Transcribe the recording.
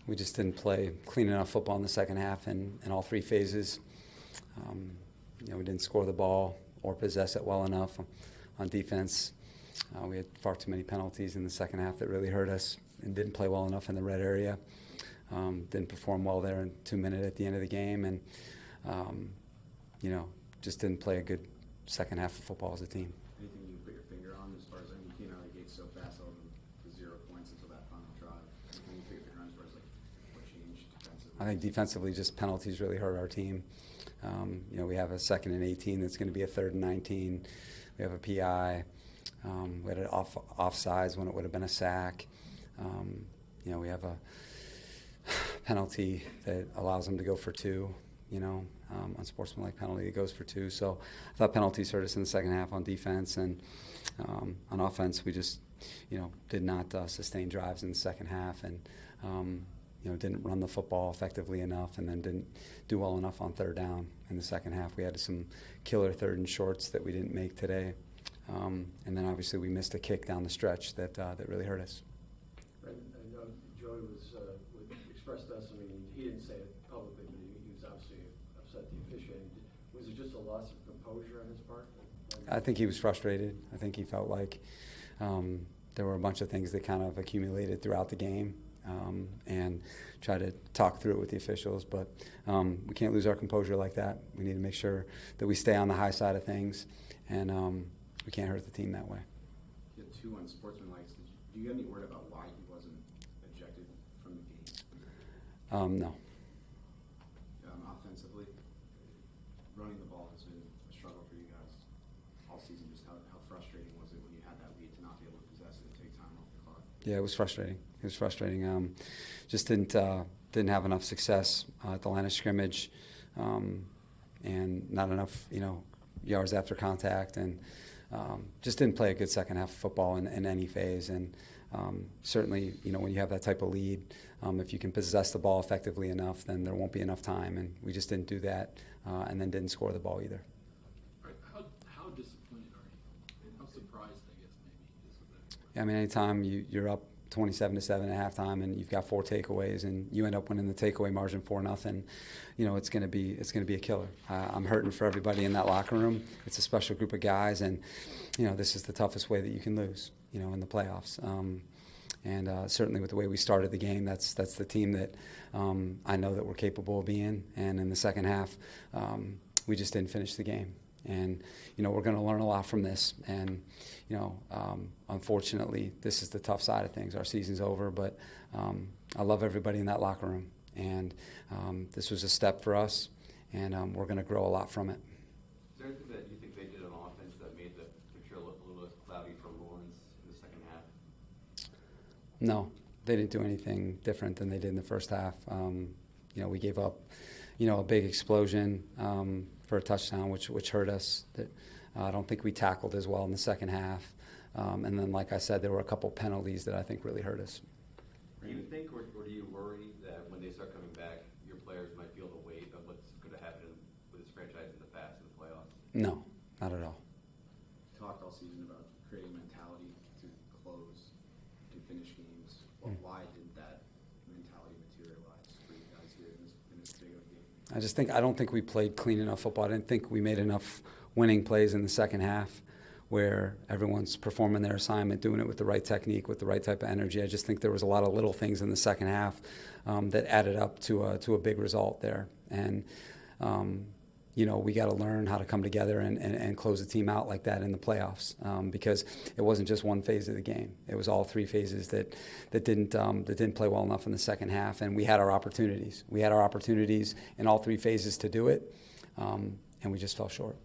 We just didn't play clean enough football in the second half in all three phases. We didn't score the ball or possess it well enough on defense. We had far too many penalties in the second half that really hurt us, and didn't play well enough in the red area. Didn't perform well there in 2 minutes at the end of the game, and just didn't play a good second half of football as a team. Anything you can put your finger on as far as, you came out of the gate so fast, over to 0 points until that final drive? Anything you put your finger on as far as what changed defensively? I think defensively, just penalties really hurt our team. We have a 2nd and 18 that's going to be a 3rd and 19. We have a PI. We had an offsides when it would have been a sack. We have a penalty that allows them to go for 2. Unsportsmanlike penalty that goes for 2. So I thought penalties hurt us in the second half on defense, and on offense we just did not sustain drives in the second half, and didn't run the football effectively enough, and then didn't do well enough on 3rd down in the second half. We had some killer 3rd and shorts that we didn't make today, and then obviously we missed a kick down the stretch that really hurt us. I know Joey expressed to us, he didn't say it publicly, but he was obviously upset at the officiating. Was it just a loss of composure on his part? I think he was frustrated. I think he felt like there were a bunch of things that kind of accumulated throughout the game, and tried to talk through it with the officials. But we can't lose our composure like that. We need to make sure that we stay on the high side of things, and we can't hurt the team that way. You had 2 unsportsmanlike. Do you have any word about why he wasn't ejected from the game? No. Offensively, running the ball has been a struggle for you guys all season. Just how frustrating was it when you had that lead to not be able to possess it and take time off the clock? Yeah, it was frustrating. Just didn't have enough success at the line of scrimmage, and not enough yards after contact, and just didn't play a good second half of football in any phase. And certainly, when you have that type of lead, if you can possess the ball effectively enough, then there won't be enough time, and we just didn't do that, and then didn't score the ball either. Right. How disappointed are you? How surprised, I guess, maybe, is with that? Yeah, anytime you're up 27-7 at halftime, and you've got 4 takeaways, and you end up winning the takeaway margin 4-0, it's going to be a killer. I'm hurting for everybody in that locker room. It's a special group of guys, and this is the toughest way that you can lose, in the playoffs. And certainly with the way we started the game, that's the team that I know that we're capable of being. And in the second half, we just didn't finish the game. And, we're going to learn a lot from this. And, unfortunately, this is the tough side of things. Our season's over, but I love everybody in that locker room. And this was a step for us, and we're going to grow a lot from it. Is there anything that you think they did on offense that made the picture look a little less cloudy for Lawrence in the second half? No, they didn't do anything different than they did in the first half. We gave up, a big explosion for a touchdown, which hurt us. I don't think we tackled as well in the second half. And then, like I said, there were a couple penalties that I think really hurt us. Do you think, or do you worry that when they start coming back, your players might feel the weight of what's going to happen with this franchise in the past in the playoffs? No, not at all. Talked all season about creating mentality to close, to finish games. Well, why didn't that mentality materialize for you guys here in this big of a game? I don't think we played clean enough football. I didn't think we made enough winning plays in the second half where everyone's performing their assignment, doing it with the right technique, with the right type of energy. I just think there was a lot of little things in the second half that added up to a big result there. And, we got to learn how to come together and close the team out like that in the playoffs, because it wasn't just one phase of the game. It was all 3 phases that didn't play well enough in the second half, and we had our opportunities. We had our opportunities in all 3 phases to do it, and we just fell short.